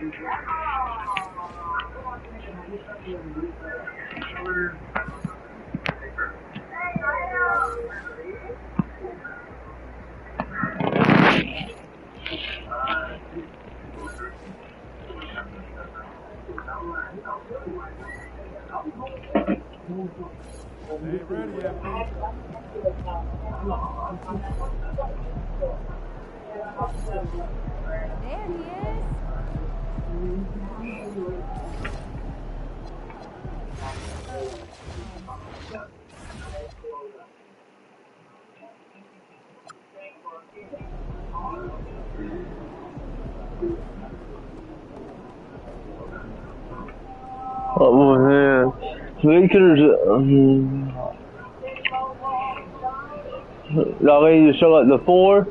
Ain't ready yet, Pete. There he is. Oh man, Lakers. Y'all ready to show up the 4?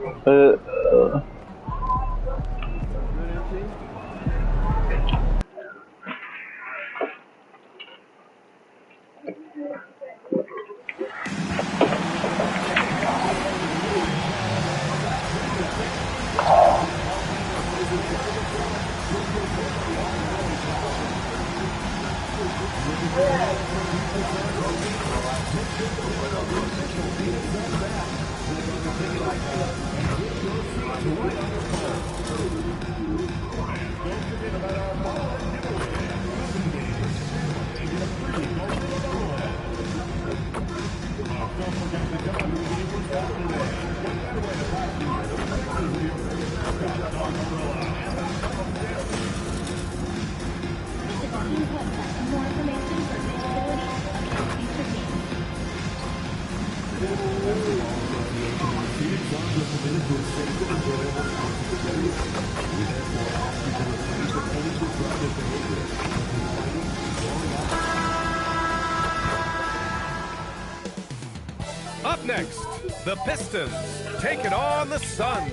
Up next, the Pistons taking on the Suns.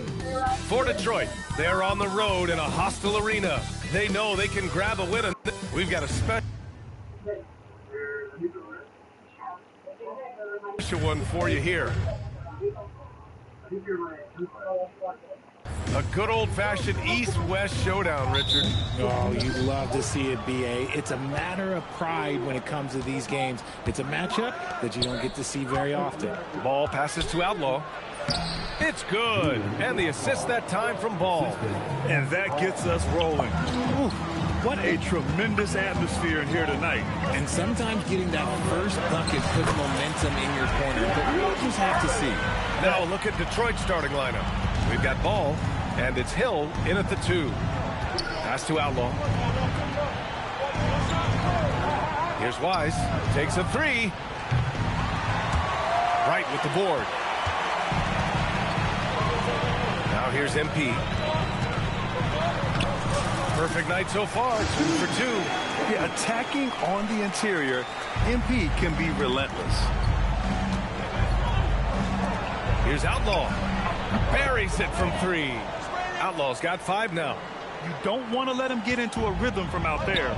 For Detroit, they're on the road in a hostile arena. They know they can grab a win, and we've got a special one for you here. A good old-fashioned East-West showdown, Richard. Oh, you'd love to see it, B.A. It's a matter of pride when it comes to these games. It's a matchup that you don't get to see very often. Ball passes to Outlaw. It's good. And the assist that time from Ball. And that gets us rolling. Ooh, what a tremendous atmosphere in here tonight. And sometimes getting that first bucket puts momentum in your corner, but we'll just have to see. Now look at Detroit's starting lineup. We've got Ball, and it's Hill in at the 2. Pass to Outlaw. Here's Wise. Takes a 3. Right with the board. Now here's MP. Perfect night so far, 2 for 2. Yeah, attacking on the interior, MP can be relentless. Here's Outlaw. Buries it from 3. Outlaw's got 5 now. You don't want to let him get into a rhythm from out there.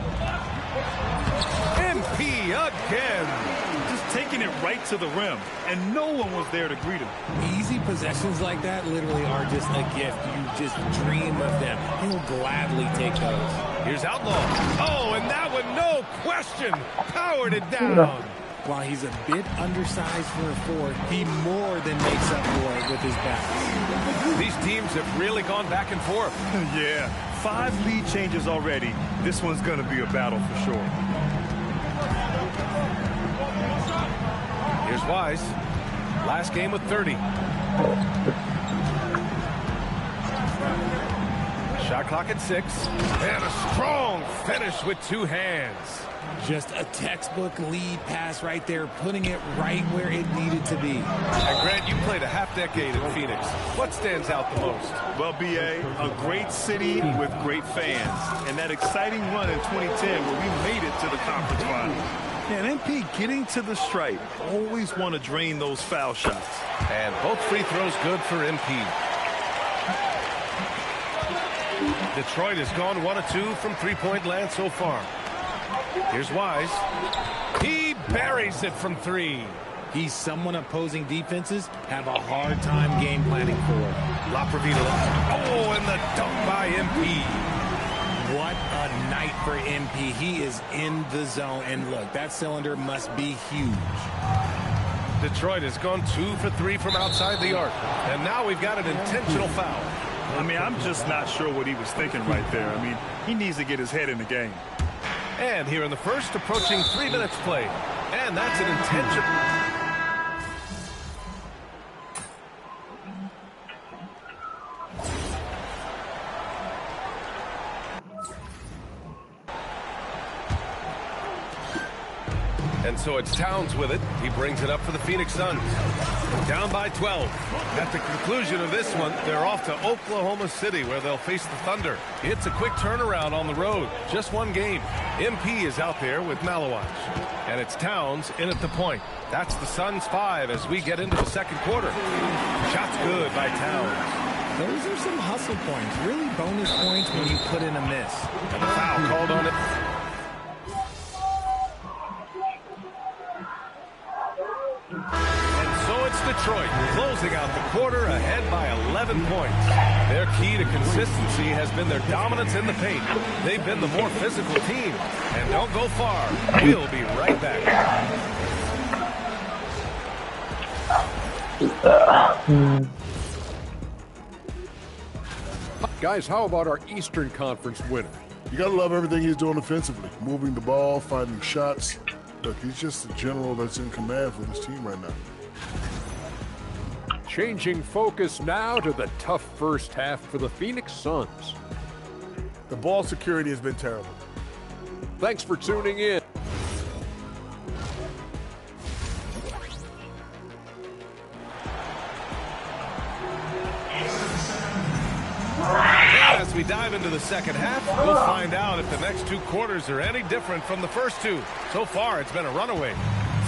MP again. Just taking it right to the rim, and no one was there to greet him. Easy possessions like that literally are just a gift. You just dream of them. He'll gladly take those. Here's Outlaw. Oh, and that one, no question, powered it down. While he's a bit undersized for a 4, he more than makes up for it with his bounce. These teams have really gone back and forth. Yeah, 5 lead changes already. This one's going to be a battle for sure. Here's Wise. Last game with 30. Shot clock at 6. And a strong finish with 2 hands. Just a textbook lead pass right there, putting it right where it needed to be. And Grant, you played a half-decade in Phoenix. What stands out the most? Well, B.A., a great city with great fans. And that exciting run in 2010 where we made it to the conference final. And MP getting to the stripe. Always want to drain those foul shots. And both free throws good for MP. Detroit has gone 1 of 2 from three-point land so far. Here's Wise. He buries it from 3. He's someone opposing defenses have a hard time game planning for. La Provida. Oh, and the dunk by MP. What a night for MP. He is in the zone. And look, that cylinder must be huge. Detroit has gone 2 for 3 from outside the arc. And now we've got an intentional foul. I mean, I'm just not sure what he was thinking right there. I mean, he needs to get his head in the game. And here in the first, approaching 3 minutes played. And that's an intentional. And so it's Towns with it. He brings it up for the Phoenix Suns. Down by 12. At the conclusion of this one, they're off to Oklahoma City, where they'll face the Thunder. It's a quick turnaround on the road. Just one game. MP is out there with Malawach. And it's Towns in at the point. That's the Suns 5 as we get into the second quarter. Shot's good by Towns. Those are some hustle points. Really bonus points when you put in a miss. And the foul called on it. Detroit closing out the quarter ahead by 11 points. Their key to consistency has been their dominance in the paint. They've been the more physical team. And don't go far. We'll be right back. Guys, how about our Eastern Conference winner? You got to love everything he's doing offensively. Moving the ball, finding shots. Look, he's just the general that's in command for this team right now. Changing focus now to the tough first half for the Phoenix Suns. The ball security has been terrible. Thanks for tuning in. As we dive into the second half, we'll find out if the next 2 quarters are any different from the first 2. So far, it's been a runaway.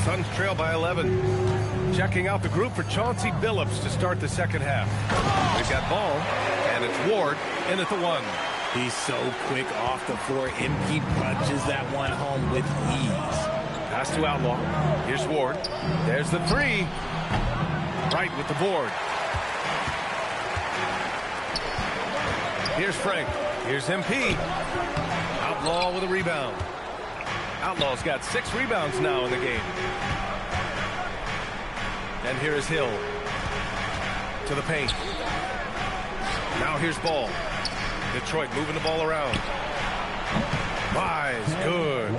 Suns trail by 11. Checking out the group for Chauncey Billups to start the second half. We've got Ball, and it's Ward in at the 1. He's so quick off the floor. MP punches that one home with ease. Pass to Outlaw. Here's Ward. There's the 3. Right with the board. Here's Frank. Here's MP. Outlaw with a rebound. Outlaw's got 6 rebounds now in the game. And here is Hill. To the paint. Now here's Ball. Detroit moving the ball around. Wise, good.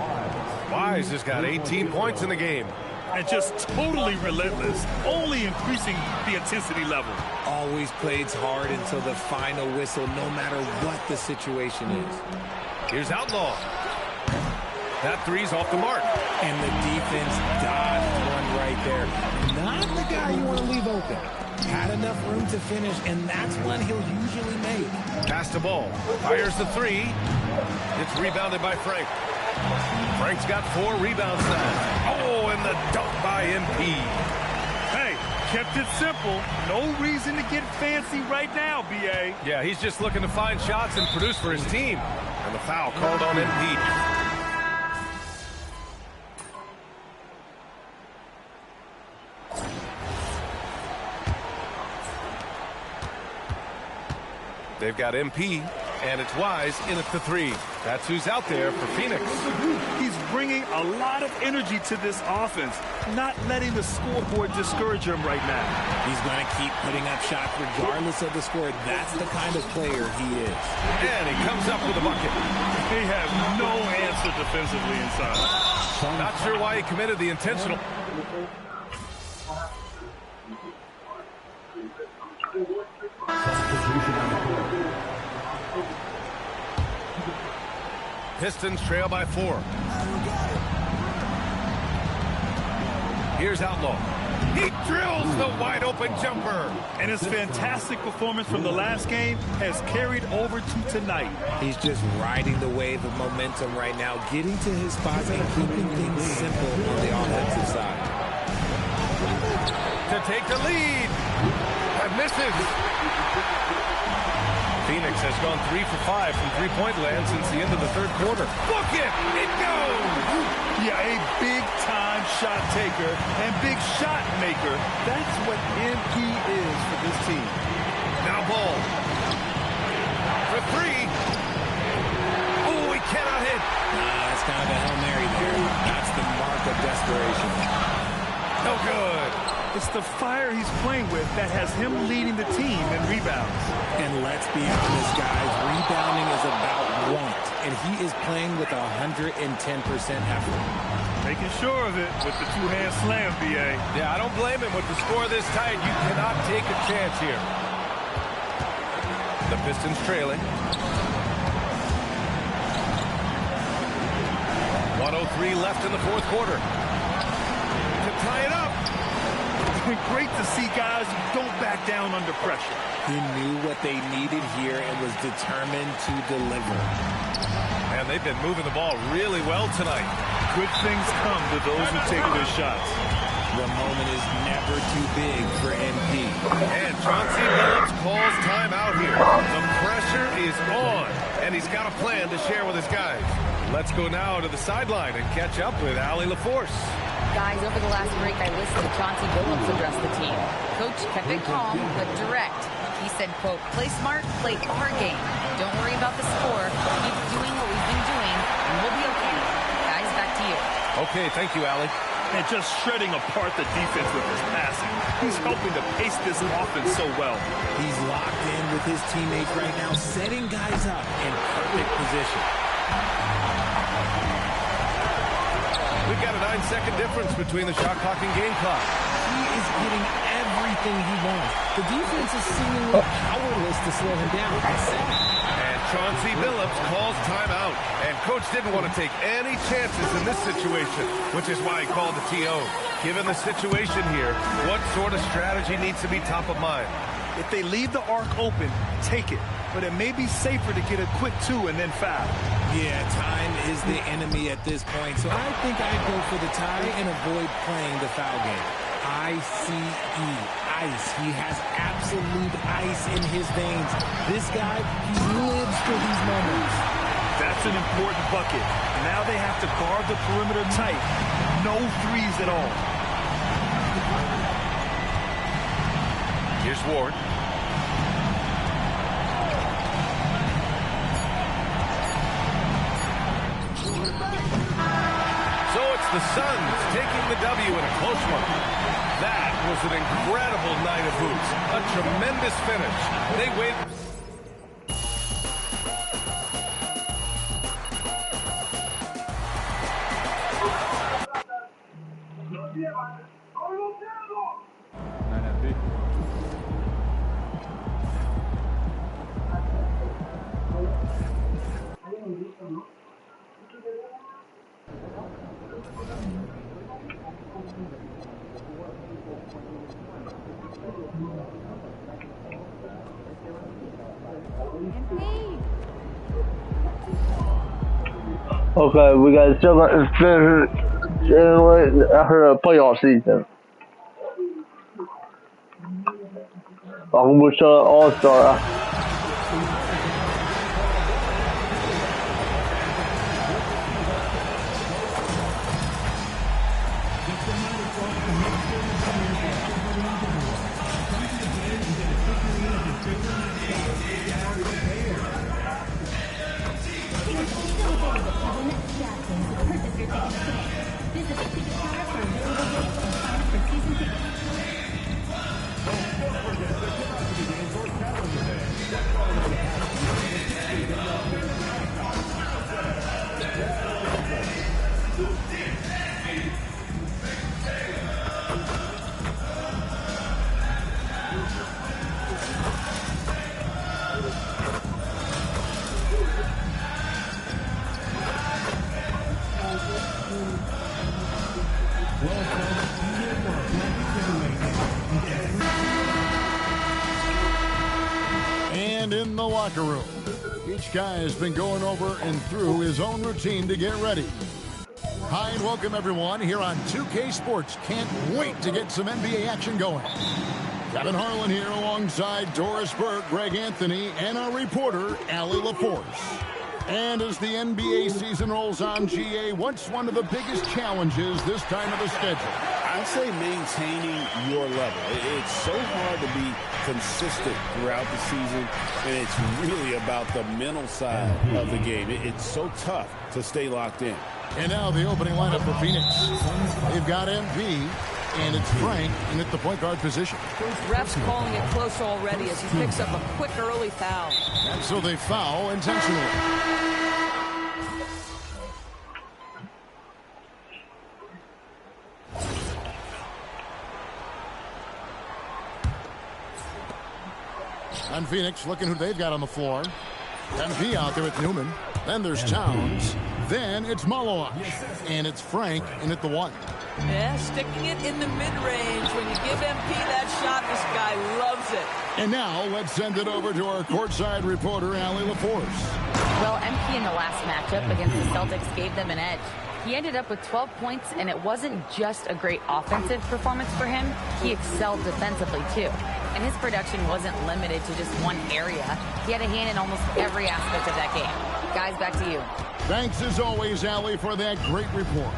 Wise has got 18 points in the game. And just totally relentless, only increasing the intensity level. Always plays hard until the final whistle, no matter what the situation is. Here's Outlaw. That 3's off the mark. And the defense dodged one right there. Not the guy you want to leave open. Had enough room to finish, and that's one he'll usually make. Pass to Ball. Fires the 3. It's rebounded by Frank. Frank's got 4 rebounds now. Oh, and the dunk by MP. Hey, kept it simple. No reason to get fancy right now, B.A. Yeah, he's just looking to find shots and produce for his team. And the foul called on MP. They've got MP, and it's Wise in at the 3. That's who's out there for Phoenix. He's bringing a lot of energy to this offense, not letting the scoreboard discourage him right now. He's going to keep putting up shots regardless of the score. That's the kind of player he is. And he comes up with a bucket. They have no answer defensively inside. Not sure why he committed the intentional. Pistons trail by 4. Here's Outlaw. He drills the wide-open jumper. And his fantastic performance from the last game has carried over to tonight. He's just riding the wave of momentum right now, getting to his spots and keeping things simple on the offensive side. To take the lead. And misses. Phoenix has gone 3 for 5 from three-point land since the end of the third quarter. Book it! It goes! Yeah, a big-time shot taker and big shot maker. That's what MP is for this team. Now Ball. For 3. That's kind of a Hail Mary there. That's the mark of desperation. No good. It's the fire he's playing with that has him leading the team in rebounds. And let's be honest, guys, rebounding is about want, and he is playing with 110% effort. Making sure of it with the two-hand slam, B.A. Yeah, I don't blame him. With the score this tight, you cannot take a chance here. The Pistons trailing. 1:03 left in the fourth quarter. To tie it up. Great to see guys who don't back down under pressure. He knew what they needed here and was determined to deliver. And they've been moving the ball really well tonight. Good things come to those who take good shots. The moment is never too big for MP. And Chauncey Billups calls timeout here. The pressure is on, and he's got a plan to share with his guys. Let's go now to the sideline and catch up with Allie LaForce. Guys, over the last break, I listened to Chauncey Billups address the team. Coach kept it calm, but direct. He said, quote, play smart, play our game. Don't worry about the score. Keep doing what we've been doing, and we'll be okay. Guys, back to you. Okay, thank you, Allie. And just shredding apart the defense with his passing. He's helping to pace this offense so well. He's locked in with his teammates right now, setting guys up in perfect position. We've got a 9-second difference between the shot clock and game clock. He is getting everything he wants. The defense is seemingly powerless to slow him down. That's sad. And Chauncey Billups calls timeout. And Coach didn't want to take any chances in this situation, which is why he called the TO. Given the situation here, what sort of strategy needs to be top of mind? If they leave the arc open, take it. But it may be safer to get a quick two and then foul. Yeah, time is the enemy at this point, so I think I'd go for the tie and avoid playing the foul game. I-C-E, ice. He has absolute ice in his veins. This guy, he lives for these moments. That's an important bucket. Now they have to guard the perimeter tight. No threes at all. Here's Ward. So it's the Suns taking the W in a close one. That was an incredible night of hoops. A tremendous finish. They win. Okay, we got still got to finish after the playoff season. We're still All-Star. And in the locker room, each guy has been going over and through his own routine to get ready. Hi and welcome everyone here on 2K Sports. Can't wait to get some NBA action going. Kevin Harlan here alongside Doris Burke, Greg Anthony, and our reporter, Allie LaForce. And as the NBA season rolls on, GA, what's one of the biggest challenges this time of the schedule? I'd say maintaining your level. It's so hard to be consistent throughout the season, and it's really about the mental side of the game. It's so tough to stay locked in. And now the opening lineup for Phoenix. They've got MP, and it's Frank in at the point guard position. Refs calling it close already as he picks up a quick early foul. And so they foul intentionally. And Phoenix looking who they've got on the floor. MP out there with Newman. Then there's Towns. Then it's Malawach. And it's Frank in at the 1. Yeah, sticking it in the mid-range. When you give MP that shot, this guy loves it. And now let's send it over to our courtside reporter, Allie LaForce. Well, MP in the last matchup against the Celtics gave them an edge. He ended up with 12 points, and it wasn't just a great offensive performance for him. He excelled defensively, too. And his production wasn't limited to just one area. He had a hand in almost every aspect of that game. Guys, back to you. Thanks, as always, Allie, for that great report.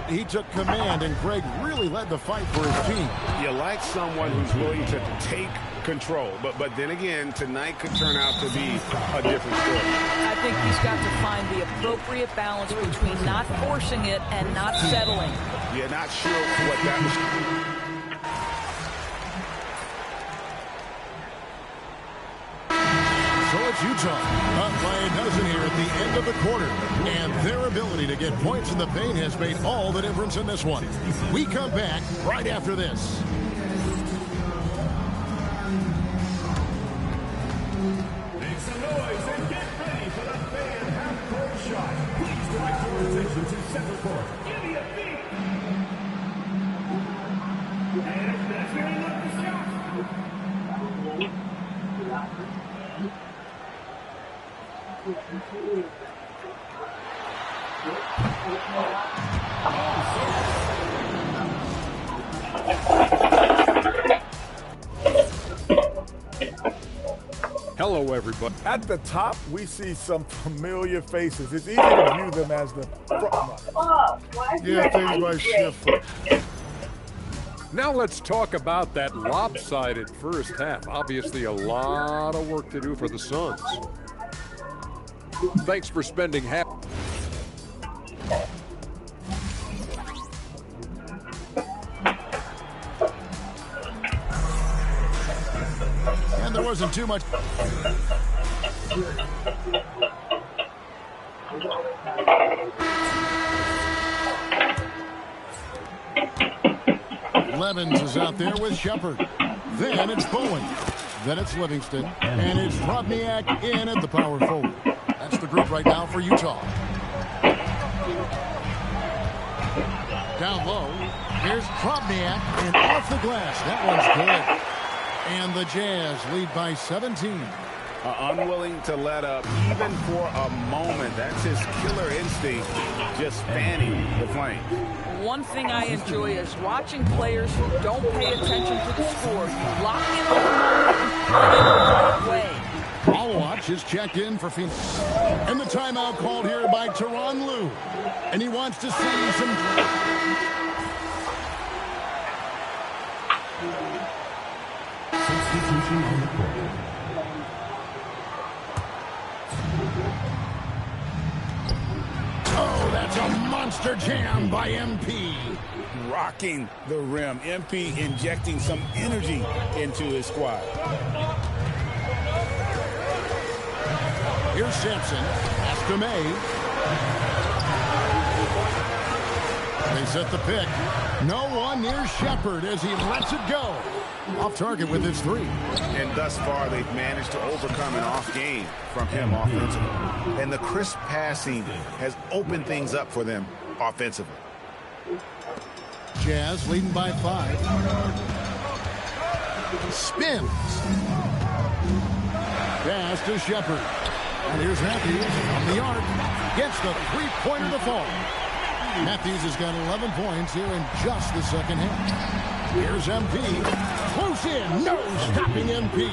He took command, and Greg really led the fight for his team. You like someone who's willing to take control, but then again, tonight could turn out to be a different story. I think he's got to find the appropriate balance between not forcing it and not settling. Yeah, not sure what that was. So it's Utah, up by a dozen here at the end of the quarter. And their ability to get points in the paint has made all the difference in this one. We come back right after this. Make some noise and get ready for the fan half-court shot. Please direct your attention to center court. Give me a beat. And that's where he left the shot. Hello, everybody. At the top, we see some familiar faces. It's easy to view them as the front runners. Yeah, things might shift. Now let's talk about that lopsided first half. Obviously, a lot of work to do for the Suns. Thanks for spending half. And there wasn't too much. Levens is out there with Shepard. Then it's Bowen. Then it's Livingston. And it's Rodniak in at the power forward. That's the group right now for Utah. Down low. Here's Rodniak. And off the glass. That one's good. And the Jazz lead by 17. Unwilling to let up even for a moment. That's his killer instinct, just fanning the flame. One thing I enjoy is watching players who don't pay attention to the score lock in on the moment and play it the right way. Malawach is checked in for Phoenix. And the timeout called here by Tyronn Lue. And he wants to see some... Substitution on the court. Oh, that's a monster jam by MP. Rocking the rim. MP injecting some energy into his squad. Here's Sampson. Escamay. They set the pick. No one near Shepard as he lets it go. Off target with his 3. And thus far, they've managed to overcome an off game from him offensively. And the crisp passing has opened things up for them offensively. Jazz leading by 5. Spins. Pass to Shepard. And here's Matthews on the arc. Gets the three-pointer to fall. Matthews has got 11 points here in just the second half. Here's MP. Close in. No stopping MP.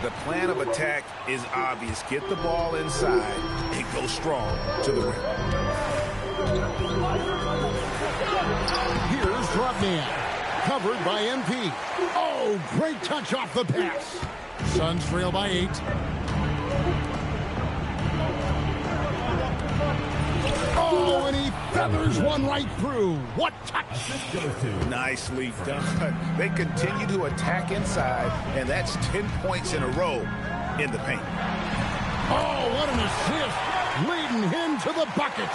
The plan of attack is obvious. Get the ball inside and go strong to the rim. Here's Strutman. Covered by MP. Oh, great touch off the pass. Suns trail by 8. Oh, and he feathers one right through. What touch! Nicely done. They continue to attack inside, and that's 10 points in a row in the paint. Oh, what an assist. Leading him to the bucket.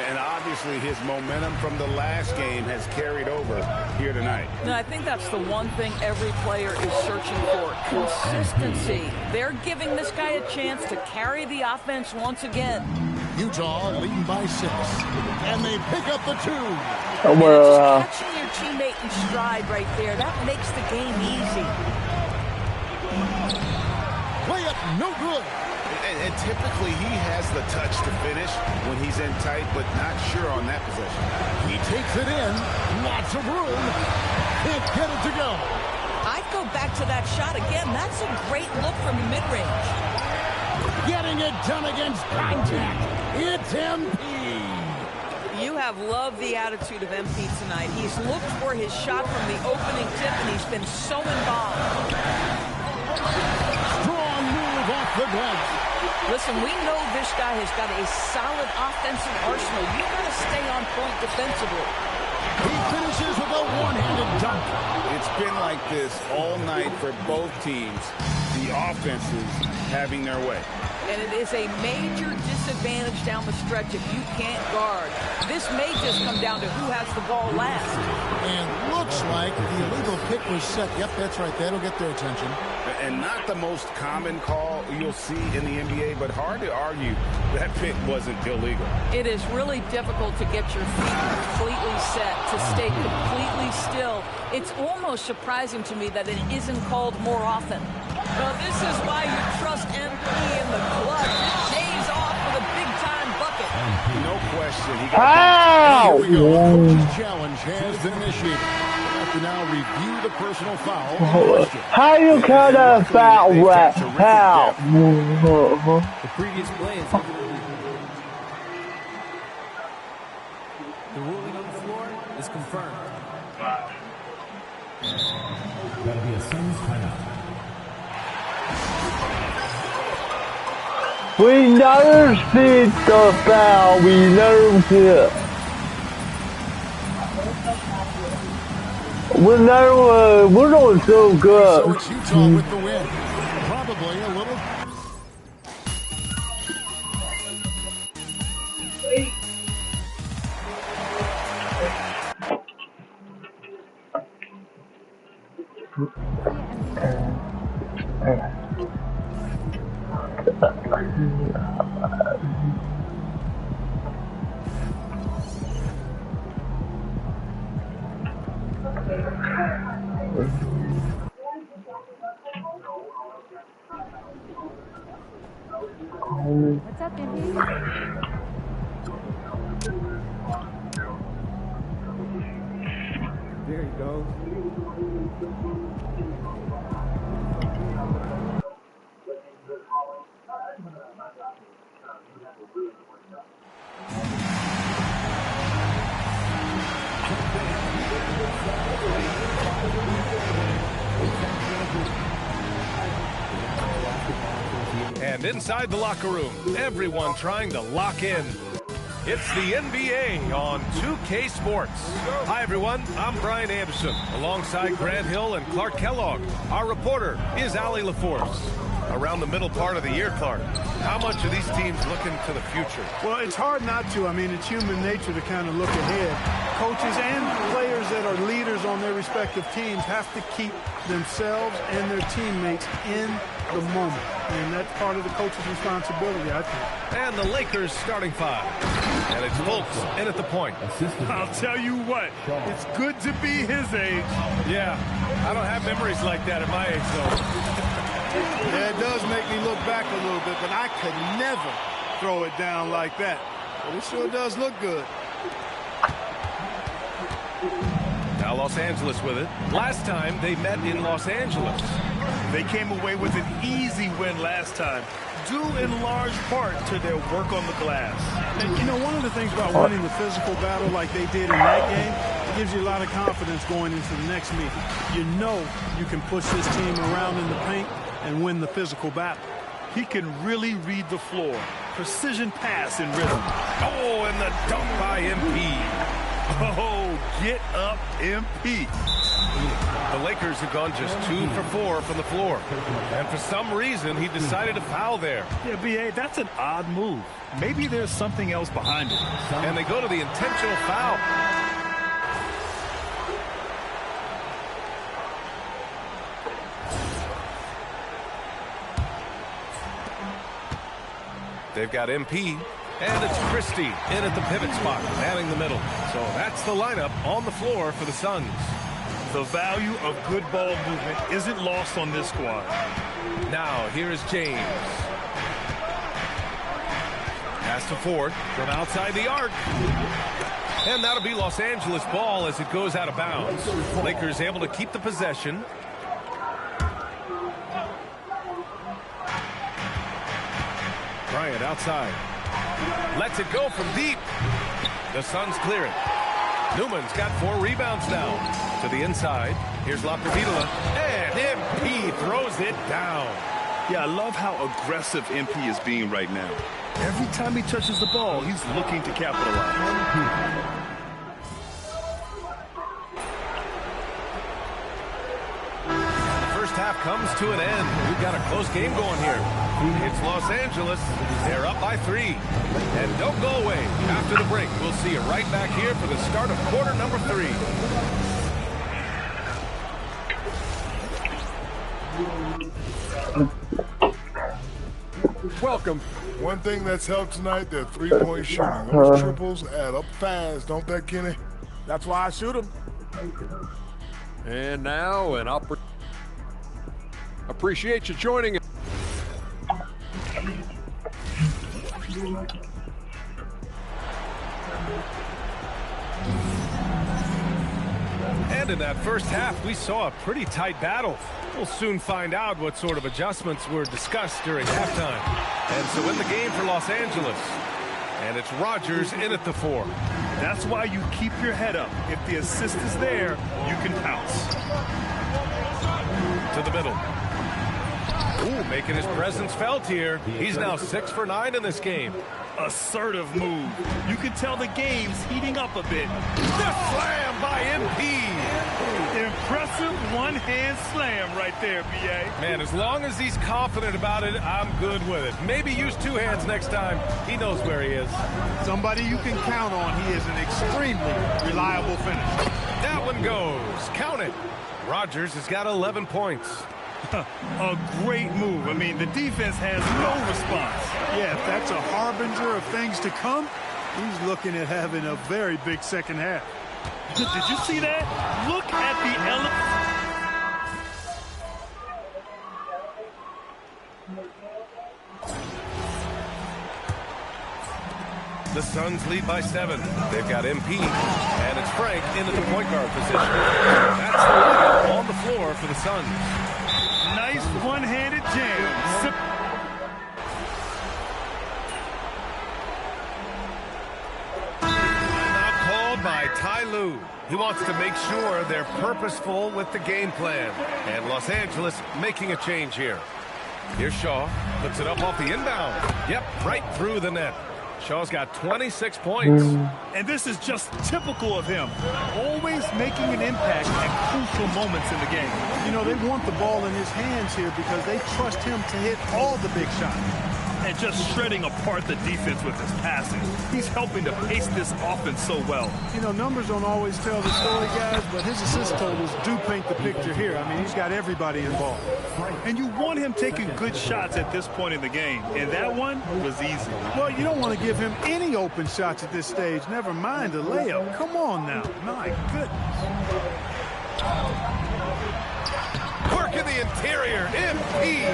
And obviously his momentum from the last game has carried over here tonight. And I think that's the one thing every player is searching for, consistency. They're giving this guy a chance to carry the offense once again. Utah leading by 6. And they pick up the 2. Catching your teammate in stride right there, that makes the game easy. Play it, no good. And typically he has the touch to finish when he's in tight, but not sure on that possession. He takes it in. Lots of room. Can't get it to go. I'd go back to that shot again. That's a great look from mid-range. Getting it done against contact. It's MP. You have loved the attitude of MP tonight. He's looked for his shot from the opening tip, and he's been so involved. Strong move off the glass. Listen, we know this guy has got a solid offensive arsenal. You've got to stay on point defensively. He finishes with a one-handed dunk. It's been like this all night for both teams. The offenses having their way. And it is a major disadvantage down the stretch if you can't guard. This may just come down to who has the ball last. And looks like the illegal kick was set. Yep, that's right. That'll get their attention. And not the most common call you'll see in the NBA, but hard to argue that pick wasn't illegal. It is really difficult to get your feet completely set, to stay completely still. It's almost surprising to me that it isn't called more often. Well, this is why you trust MP in the clutch. It pays off with a big-time bucket. No question. He got Here we go. Coach's challenge has been initiated. We have to now review the personal foul. How you count a foul? How? The previous play is over the review. The ruling on the floor is confirmed. That'll be a Suns timeout. We never see the foul. We never see it. We're doing so good. So it's Utah with the win. Probably a little. What's up, baby? There you go. And inside the locker room, everyone trying to lock in. It's the NBA on 2K Sports. Hi, everyone. I'm Brian Anderson, alongside Grant Hill and Clark Kellogg. Our reporter is Allie LaForce. Around the middle part of the year, Clark, how much are these teams looking to the future? Well, it's hard not to. I mean, it's human nature to kind of look ahead. Coaches and players that are leaders on their respective teams have to keep themselves and their teammates in the moment. And that's part of the coach's responsibility, I think. And the Lakers starting five. And it's Fultz in at the point. I'll tell you what, it's good to be his age. Yeah, I don't have memories like that at my age, though. Yeah, it does make me look back a little bit, but I could never throw it down like that. But it sure does look good. Now Los Angeles with it. Last time they met in Los Angeles. They came away with an easy win last time, due in large part to their work on the glass. And, you know, one of the things about winning the physical battle like they did in that game It gives you a lot of confidence going into the next meeting. You know you can push this team around in the paint and win the physical battle. He can really read the floor. Precision pass and rhythm. Oh, and the dunk by MP. Oh, get up, MP. The Lakers have gone just 2 for 4 from the floor. And for some reason, he decided to foul there. Yeah, B.A., that's an odd move. Maybe there's something else behind it. And they go to the intentional foul. They've got MP, and it's Christie in at the pivot spot, manning the middle. So that's the lineup on the floor for the Suns. The value of good ball movement isn't lost on this squad. Now, here is James. Pass to Ford from outside the arc. And that'll be Los Angeles ball as it goes out of bounds. Lakers able to keep the possession. Bryant outside. Lets it go from deep. The Suns clear it. Newman's got 4 rebounds now. To the inside. Here's Laprovitola. And MP throws it down. Yeah, I love how aggressive MP is being right now. Every time he touches the ball, he's looking to capitalize. First half comes to an end. We've got a close game going here. It's Los Angeles. They're up by 3. And don't go away. After the break, we'll see you right back here for the start of quarter number 3. Welcome. One thing that's helped tonight, that three-point shooting. Those triples add up fast, don't they, Kenny? That's why I shoot them. And now an appreciate you joining us. And in that first half, we saw a pretty tight battle. We'll soon find out what sort of adjustments were discussed during halftime. And so in the game for Los Angeles. And it's Rodgers in at the 4. That's why you keep your head up. If the assist is there, you can pounce. To the middle. Ooh, making his presence felt here. He's now 6 for 9 in this game. Assertive move. You can tell the game's heating up a bit. The slam by MP. Impressive one-hand slam right there, B.A. Man, as long as he's confident about it, I'm good with it. Maybe use 2 hands next time. He knows where he is. Somebody you can count on. He is an extremely reliable finisher. That one goes. Count it. Rodgers has got 11 points. A great move. I mean, the defense has no response. Yeah, if that's a harbinger of things to come, he's looking at having a very big second half. Did you see that? Look at the The Suns lead by 7. They've got MP, and it's Frank into the point guard position. That's the lineup on the floor for the Suns. nice one-handed jam. Not called by Ty Lue. He wants to make sure they're purposeful with the game plan. And Los Angeles making a change here. Here's Shaw. Puts it up off the inbound. Yep, right through the net. Shaw's got 26 points. And this is just typical of him. Always making an impact at crucial moments in the game. You know, they want the ball in his hands here because they trust him to hit all the big shots. And just shredding apart the defense with his passing. He's helping to pace this offense so well. You know, numbers don't always tell the story, guys, but his assist totals do paint the picture here. I mean, he's got everybody involved. And you want him taking good shots at this point in the game. And that one was easy. Well, you don't want to give him any open shots at this stage. Never mind a layup. Come on now. My goodness. Work in the interior. MP.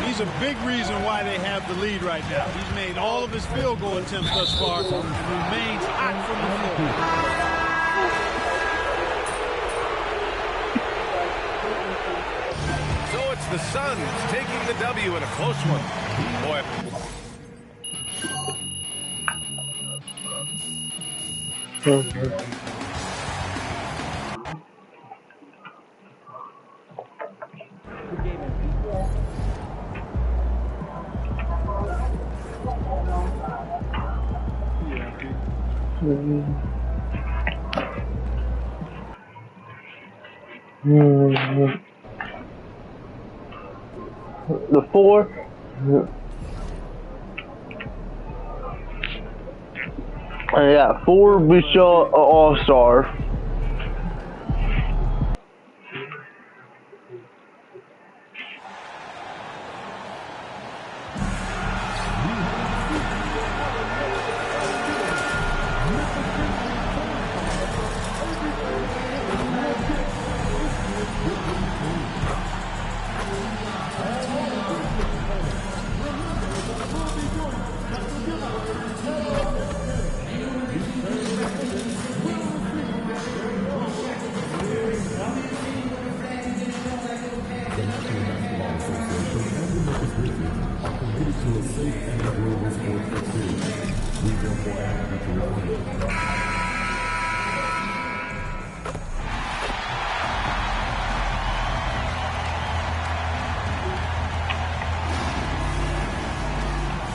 He's a big reason why they have the lead right now. He's made all of his field goal attempts thus far and remains hot from the floor. So it's the Suns taking the W in a close one. Boy. The 4. Yeah, 4 Bishop All-Star.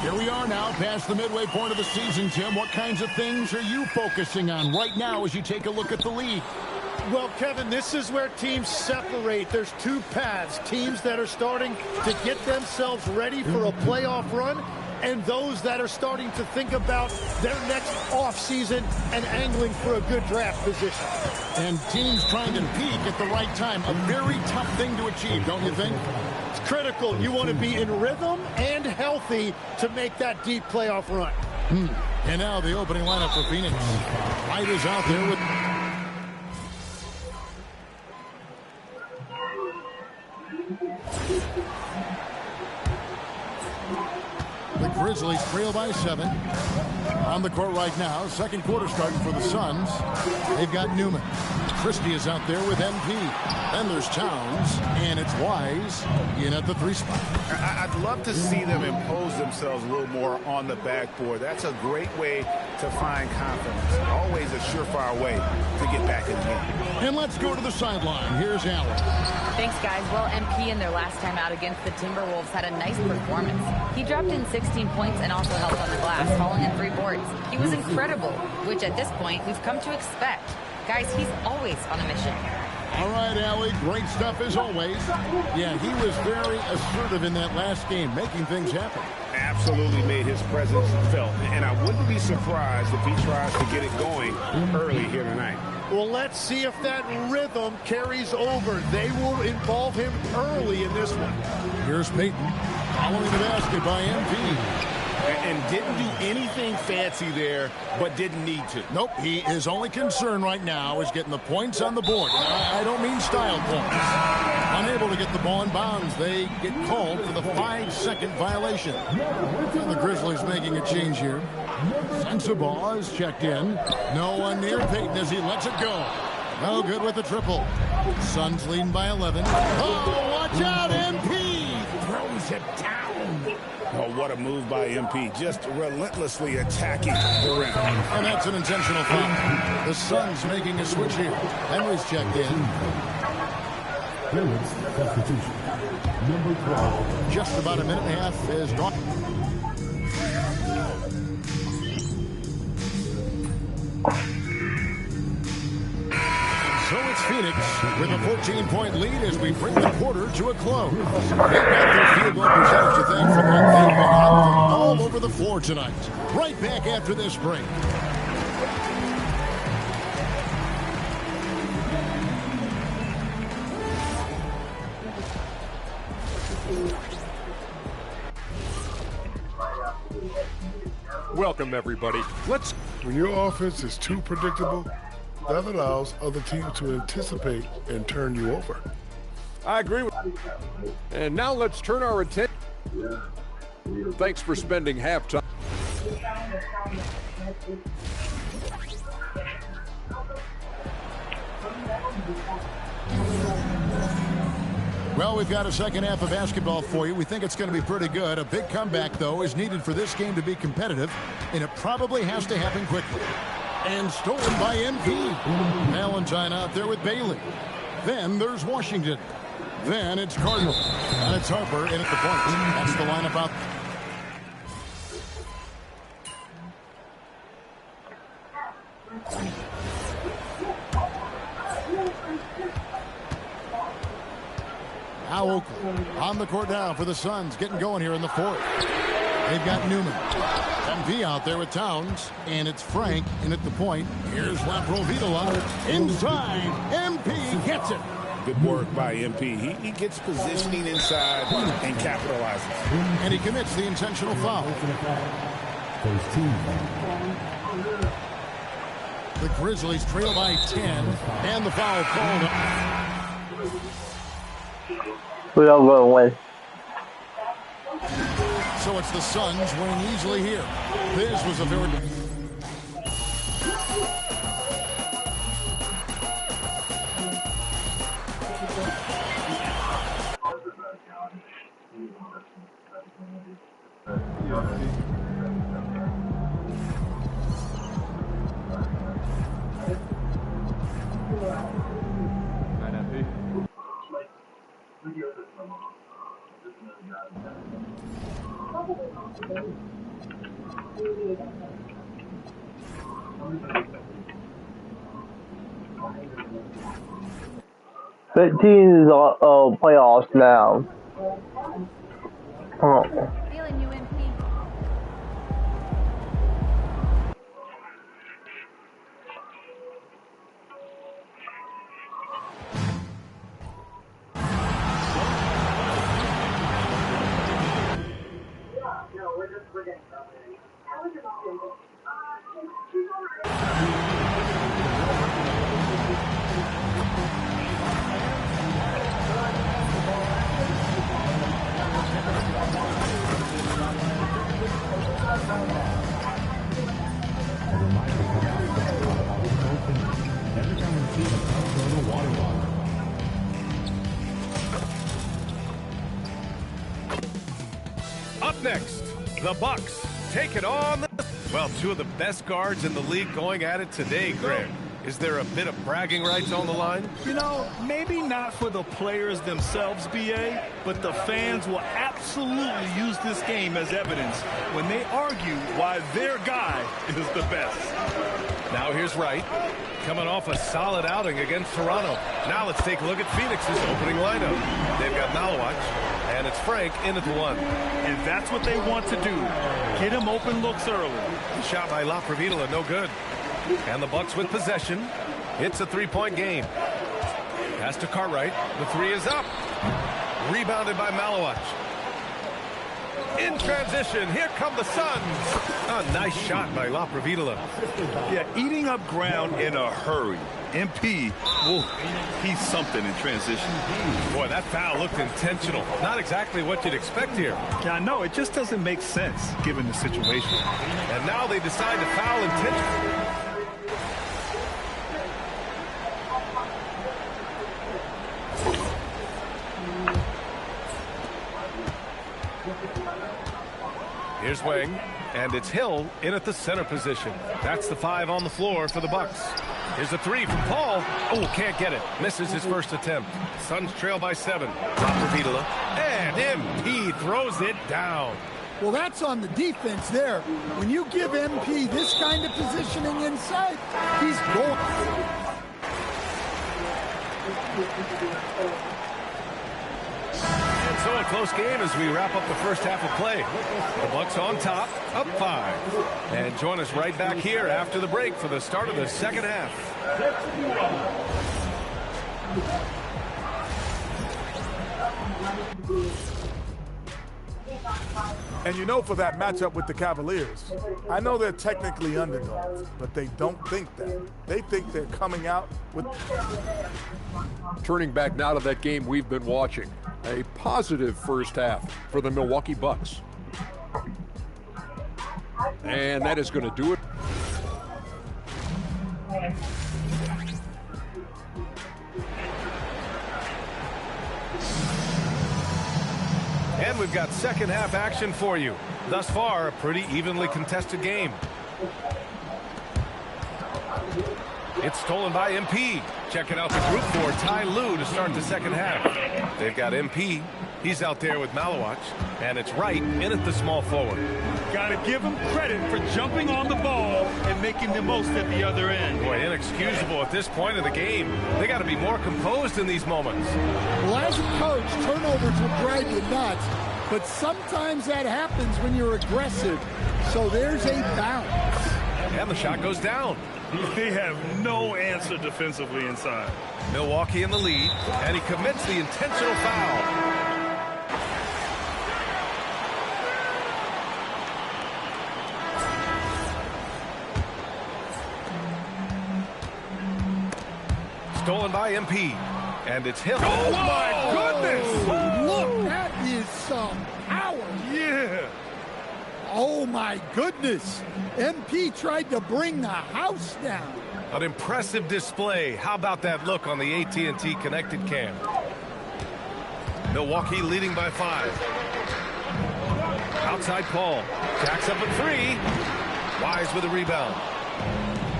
Here we are now past the midway point of the season, Tim. What kinds of things are you focusing on right now as you take a look at the league? Well, Kevin, this is where teams separate. There's two paths. Teams that are starting to get themselves ready for a playoff run, and those that are starting to think about their next offseason and angling for a good draft position. And teams trying to peak at the right time. A very tough thing to achieve, don't you think? It's critical. You want to be in rhythm and healthy to make that deep playoff run. And now the opening lineup for Phoenix. White is out there with... The Grizzlies trail by 7. On the court right now, second quarter starting for the Suns. They've got Newman. Christie is out there with MP. Then there's Towns, and it's Wise in at the 3 spot. I'd love to see them impose themselves a little more on the backboard. That's a great way to find confidence. Always a surefire way to get back in the game. And let's go to the sideline. Here's Allen. Thanks, guys. Well, MP in their last time out against the Timberwolves had a nice performance. He dropped in 16 points and also helped on the glass, hauling in 3 boards. He was incredible, which at this point we've come to expect. Guys, he's always on a mission. All right, Allie, great stuff as always. Yeah, he was very assertive in that last game, making things happen. Absolutely made his presence felt, and I wouldn't be surprised if he tries to get it going early here tonight. Well, let's see if that rhythm carries over. They will involve him early in this one. Here's Peyton following the basket by MP. And didn't do anything fancy there, but didn't need to. Nope, his only concern right now is getting the points on the board. I don't mean style points. Unable to get the ball in bounds, they get called for the 5-second violation. And the Grizzlies making a change here. Sensabaugh is checked in. No one near Peyton as he lets it go. No good with the triple. Suns leading by 11. Oh, watch out, MP! Throws it down. Oh, what a move by MP. Just relentlessly attacking the rim. And that's an intentional foul. The Suns making a switch here. Henry's checked in. Substitution. Number 12. Just about a minute and a half is gone. So it's Phoenix with a 14-point lead as we bring the quarter to a close. They've got their field goal percentage to thank for that. They've been out from all over the floor tonight. Right back after this break. Welcome, everybody. When your offense is too predictable, that allows other teams to anticipate and turn you over. I agree with you. And now let's turn our attention. Thanks for spending halftime. Well, we've got a second half of basketball for you. We think it's going to be pretty good. A big comeback, though, is needed for this game to be competitive, and it probably has to happen quickly. And stolen by MP. Valentine out there with Bailey. Then there's Washington. Then it's Cardinal. And it's Harper in at the point. That's the lineup out there. Now Oakland on the court now for the Suns, getting going here in the fourth. They've got Newman. MP out there with Towns, and it's Frank in at the point. Here's Laprovitola inside. MP gets it. Good work by MP. He gets positioning inside and capitalizes. And he commits the intentional foul. The Grizzlies trail by 10, and the foul called. We don't go away. So it's the Suns winning easily here. This was a very... Teams are playoffs now. Oh. Feeling you, MP. Up next, the Bucks take it on. Well, two of the best guards in the league going at it today, Greg. Is there a bit of bragging rights on the line? You know, maybe not for the players themselves, BA, but the fans will absolutely use this game as evidence when they argue why their guy is the best. Now here's Wright, coming off a solid outing against Toronto. Now let's take a look at Phoenix's opening lineup. They've got Malawach, and it's Frank in at the one. And that's what they want to do. Get him open looks early. The shot by Laprovitola, no good. And the Bucks with possession. It's a three-point game. Pass to Cartwright. The three is up. Rebounded by Malawach. In transition, here come the Suns. A nice shot by Laprovitola. Yeah, eating up ground in a hurry. MP, he's something in transition. Boy, that foul looked intentional. Not exactly what you'd expect here. Yeah, I know. It just doesn't make sense given the situation. And now they decide to foul intentionally. Here's Wang, and it's Hill in at the center position. That's the 5 on the floor for the Bucks. Here's a 3 from Paul. Oh, can't get it. Misses his first attempt. Suns trail by 7. Laprovitola, and MP throws it down. Well, that's on the defense there. When you give MP this kind of positioning inside, he's going. And so a close game as we wrap up the first half of play. The Bucks on top, up 5. And join us right back here after the break for the start of the second half. And you know, for that matchup with the Cavaliers, I know they're technically underdogs, but they don't think that. They think they're coming out with... Turning back now to that game we've been watching. A positive first half for the Milwaukee Bucks. And that is going to do it. And we've got second half action for you. Thus far, a pretty evenly contested game. It's stolen by MP. Checking out the group for Ty Lue to start the second half. They've got MP, He's out there with Malawach, and it's Wright in at the small forward. Got to give him credit for jumping on the ball and making the most at the other end. Boy, inexcusable at this point of the game. They got to be more composed in these moments. Well, as a coach, turnovers will drive you nuts, but sometimes that happens when you're aggressive. So there's a bounce. And the shot goes down. They have no answer defensively inside. Milwaukee in the lead, and he commits the intentional foul. Stolen by MP, and it's him. Oh, my goodness! Look, that is some power. Yeah. Oh, my goodness. MP tried to bring the house down. An impressive display. How about that look on the AT&T connected cam? Milwaukee leading by 5. Outside Paul. Jacks up at 3. Wise with a rebound.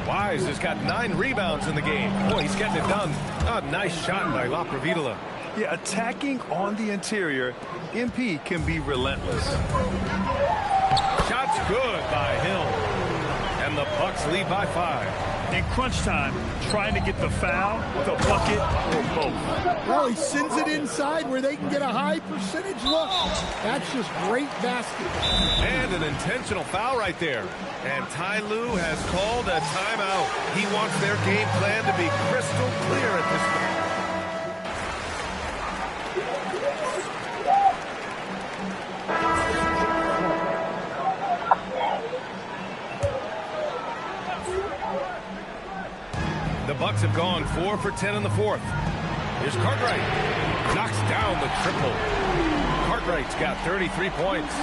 Wise has got 9 rebounds in the game. Boy, he's getting it done. A nice shot by La Providola. Yeah, attacking on the interior, MP can be relentless. Shot's good by Hill. And the Bucks lead by 5. In crunch time, trying to get the foul, the bucket, or both. Well, he sends it inside where they can get a high percentage look. That's just great basketball. And an intentional foul right there. And Ty Lue has called a timeout. He wants their game plan to be crystal clear at this point. The Bucks have gone 4 for 10 in the 4th. Here's Cartwright. Knocks down the triple. Cartwright's got 33 points.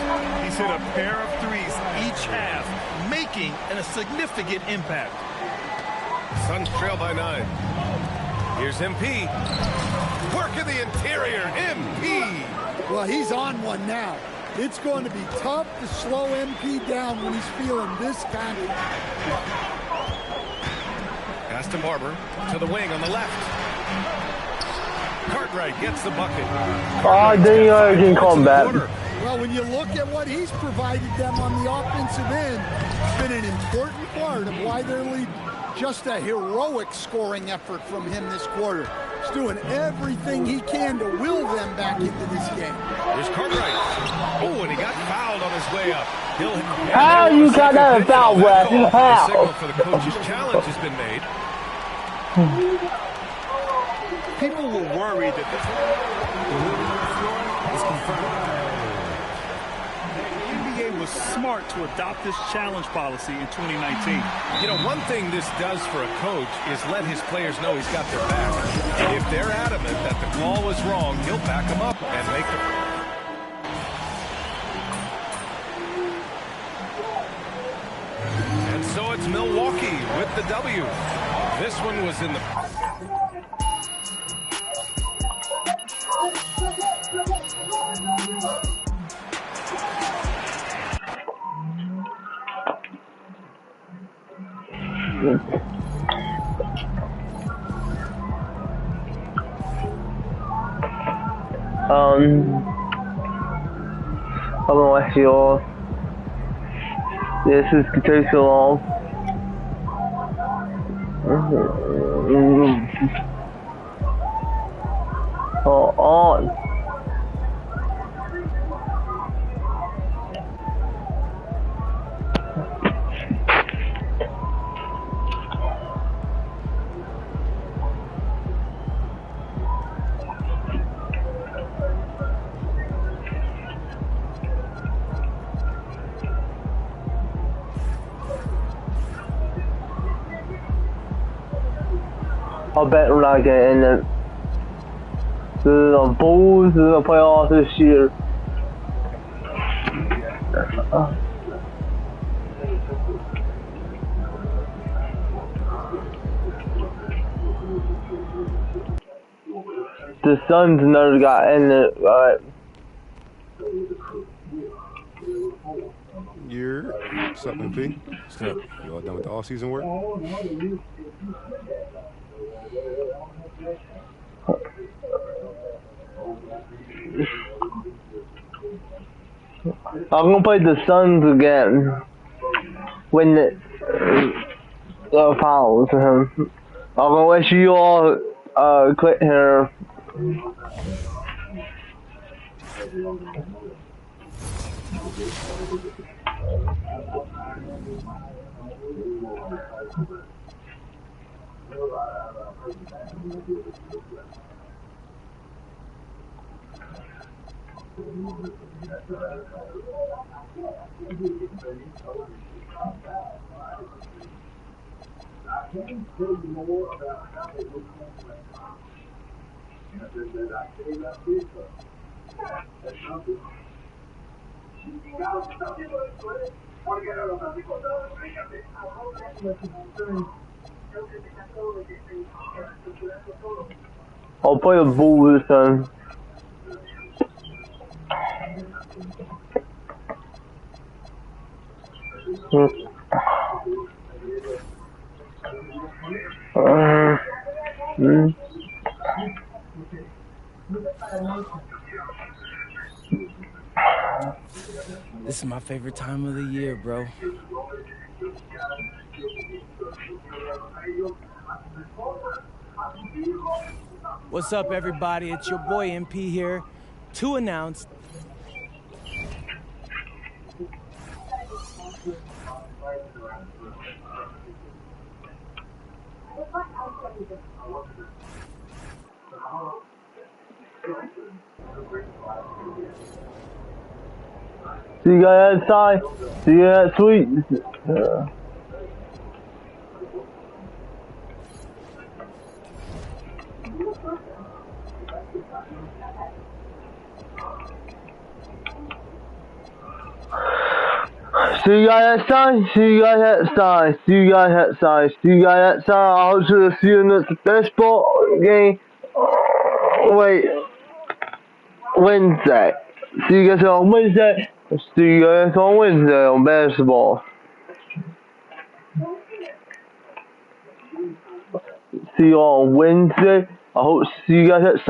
He's hit a pair of threes each half, making a significant impact. Suns trail by 9. Here's MP. Work in the interior. MP. Well, he's on one now. It's going to be tough to slow MP down when he's feeling this confident. Aston Barber to the wing on the left. Cartwright gets the bucket. Can come back. Well, when you look at what he's provided them on the offensive end, it's been an important part of why they're leading. Just a heroic scoring effort from him this quarter. He's doing everything he can to will them back into this game. Here's Cartwright. Oh, and he got fouled on his way up. How you got that foul, Wes? The How? signal for the coach's challenge has been made. People were worried that this is confirmed. The NBA was smart to adopt this challenge policy in 2019. You know, one thing this does for a coach is let his players know he's got their back. If they're adamant that the call was wrong, he'll back them up and make the... And so it's Milwaukee with the W. This one was in the... I don't know what you. This is gonna take so long. Oh, on. I bet we're not getting it. The Bulls in the playoffs this year. The Suns never got in it, right? What's up, MP? What's up? You all done with the all-season work? I'm gonna play the Suns again when the finals. I'm gonna let you all click here. I'll play the Bulls this time. This is my favorite time of the year, bro. What's up, everybody? It's your boy MP here to announce See you guys outside. See you next week. See you guys outside. See you guys outside. See you guys outside. See you guys outside. I hope to see you in the baseball game. Wait, Wednesday. See you guys on Wednesday. See you guys on Wednesday on basketball. See you on Wednesday. I hope to see you guys outside.